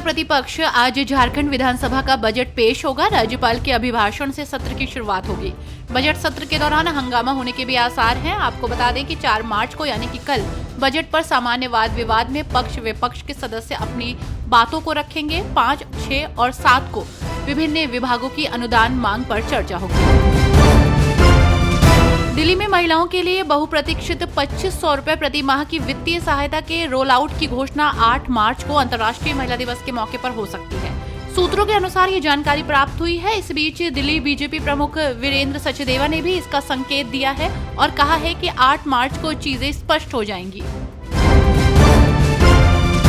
प्रतिपक्ष आज झारखंड विधानसभा का बजट पेश होगा। राज्यपाल के अभिभाषण से सत्र की शुरुआत होगी। बजट सत्र के दौरान हंगामा होने के भी आसार हैं। आपको बता दें कि 4 मार्च को यानी कि कल बजट पर सामान्य वाद विवाद में पक्ष विपक्ष के सदस्य अपनी बातों को रखेंगे। 5, 6 और 7 को विभिन्न विभागों की अनुदान मांग पर चर्चा होगी। दिल्ली में महिलाओं के लिए बहुप्रतीक्षित 2500 रुपए प्रति माह की वित्तीय सहायता के रोल आउट की घोषणा 8 मार्च को अंतर्राष्ट्रीय महिला दिवस के मौके पर हो सकती है। सूत्रों के अनुसार ये जानकारी प्राप्त हुई है। इस बीच दिल्ली बीजेपी प्रमुख वीरेंद्र सचदेवा ने भी इसका संकेत दिया है और कहा है कि 8 मार्च को चीजें स्पष्ट हो जाएंगी।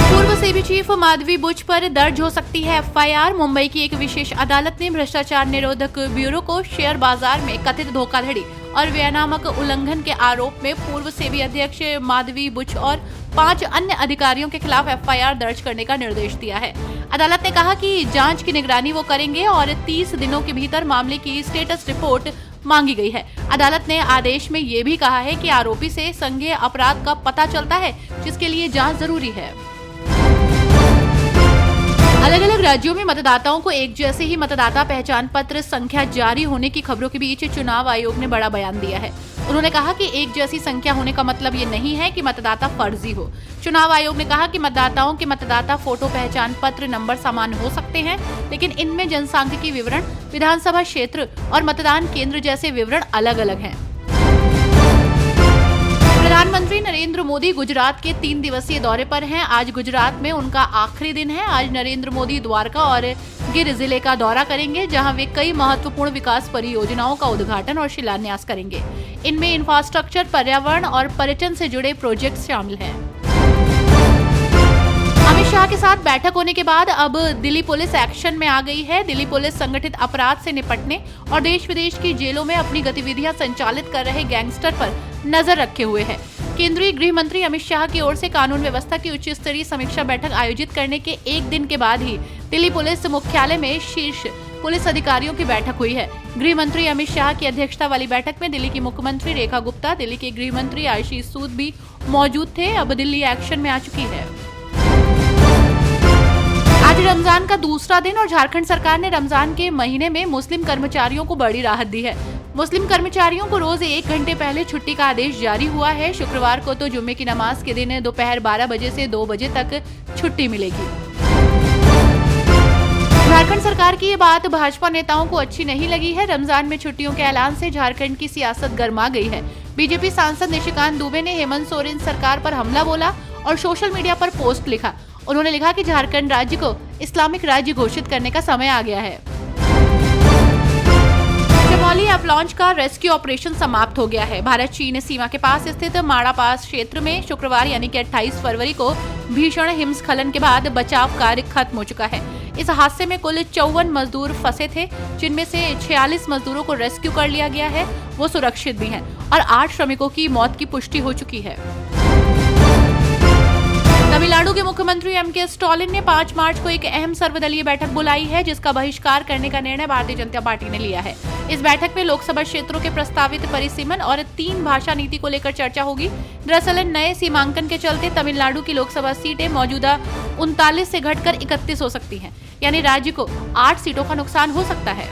पूर्व सेबी चीफ माधवी बुच पर दर्ज हो सकती है एफआईआर। मुंबई की एक विशेष अदालत ने भ्रष्टाचार निरोधक ब्यूरो को शेयर बाजार में कथित धोखाधड़ी और व्यनामक उल्लंघन के आरोप में पूर्व सेबी अध्यक्ष माधवी बुच और 5 अन्य अधिकारियों के खिलाफ एफआईआर दर्ज करने का निर्देश दिया है। अदालत ने कहा कि जांच की निगरानी वो करेंगे और 30 दिनों के भीतर मामले की स्टेटस रिपोर्ट मांगी गई है। अदालत ने आदेश में ये भी कहा है कि आरोपी से संज्ञेय अपराध का पता चलता है, जिसके लिए जांच जरूरी है। अलग अलग राज्यों में मतदाताओं को एक जैसे ही मतदाता पहचान पत्र संख्या जारी होने की खबरों के बीच चुनाव आयोग ने बड़ा बयान दिया है। उन्होंने कहा कि एक जैसी संख्या होने का मतलब ये नहीं है कि मतदाता फर्जी हो। चुनाव आयोग ने कहा कि मतदाताओं के मतदाता फोटो पहचान पत्र नंबर समान हो सकते हैं, लेकिन इनमें जनसांख्यिकी विवरण, विधानसभा क्षेत्र और मतदान केंद्र जैसे विवरण अलग अलग हैं। प्रधानमंत्री नरेंद्र मोदी गुजरात के 3 दिवसीय दौरे पर हैं। आज गुजरात में उनका आखिरी दिन है। आज नरेंद्र मोदी द्वारका और गिर जिले का दौरा करेंगे, जहां वे कई महत्वपूर्ण विकास परियोजनाओं का उद्घाटन और शिलान्यास करेंगे। इनमें इंफ्रास्ट्रक्चर, पर्यावरण और पर्यटन से जुड़े प्रोजेक्ट शामिल हैं। अमित शाह के साथ बैठक होने के बाद अब दिल्ली पुलिस एक्शन में आ गई है। दिल्ली पुलिस संगठित अपराध से निपटने और देश विदेश की जेलों में अपनी गतिविधियां संचालित कर रहे गैंगस्टर पर नजर रखे हुए है। केंद्रीय गृह मंत्री अमित शाह की ओर से कानून व्यवस्था की उच्च स्तरीय समीक्षा बैठक आयोजित करने के एक दिन के बाद ही दिल्ली पुलिस मुख्यालय में शीर्ष पुलिस अधिकारियों की बैठक हुई है। गृह मंत्री अमित शाह की अध्यक्षता वाली बैठक में दिल्ली की मुख्यमंत्री रेखा गुप्ता, दिल्ली के गृह मंत्री आशीष सूद भी मौजूद थे। अब दिल्ली एक्शन में आ चुकी है। आज रमजान का दूसरा दिन और झारखंड सरकार ने रमजान के महीने में मुस्लिम कर्मचारियों को बड़ी राहत दी है। मुस्लिम कर्मचारियों को रोज 1 घंटे पहले छुट्टी का आदेश जारी हुआ है। शुक्रवार को तो जुम्मे की नमाज के दिन दोपहर 12 बजे से 2 बजे तक छुट्टी मिलेगी। झारखंड सरकार की ये बात भाजपा नेताओं को अच्छी नहीं लगी है। रमजान में छुट्टियों के ऐलान से झारखंड की सियासत गर्मा गई है। बीजेपी सांसद निशिकांत दुबे ने हेमंत सोरेन सरकार पर हमला बोला और सोशल मीडिया पर पोस्ट लिखा। उन्होंने लिखा कि झारखंड राज्य को इस्लामिक राज्य घोषित करने का समय आ गया है। चमोली ऐप लॉन्च का रेस्क्यू ऑपरेशन समाप्त हो गया है। भारत चीन सीमा के पास स्थित माड़ा पास क्षेत्र में शुक्रवार यानी कि 28 फरवरी को भीषण हिमस्खलन के बाद बचाव कार्य खत्म हो चुका है। इस हादसे में कुल 54 मजदूर फंसे थे, जिनमें से 46 मजदूरों को रेस्क्यू कर लिया गया है। वो सुरक्षित भी हैं और 8 श्रमिकों की मौत की पुष्टि हो चुकी है। तमिलनाडु के मुख्यमंत्री एमके स्टालिन ने 5 मार्च को एक अहम सर्वदलीय बैठक बुलाई है, जिसका बहिष्कार करने का निर्णय भारतीय जनता पार्टी ने लिया है। इस बैठक में लोकसभा क्षेत्रों के प्रस्तावित परिसीमन और 3 भाषा नीति को लेकर चर्चा होगी। दरअसल नए सीमांकन के चलते तमिलनाडु की लोकसभा सीटें मौजूदा 39 से घटकर 31 हो सकती हैं, यानी राज्य को 8 सीटों का नुकसान हो सकता है।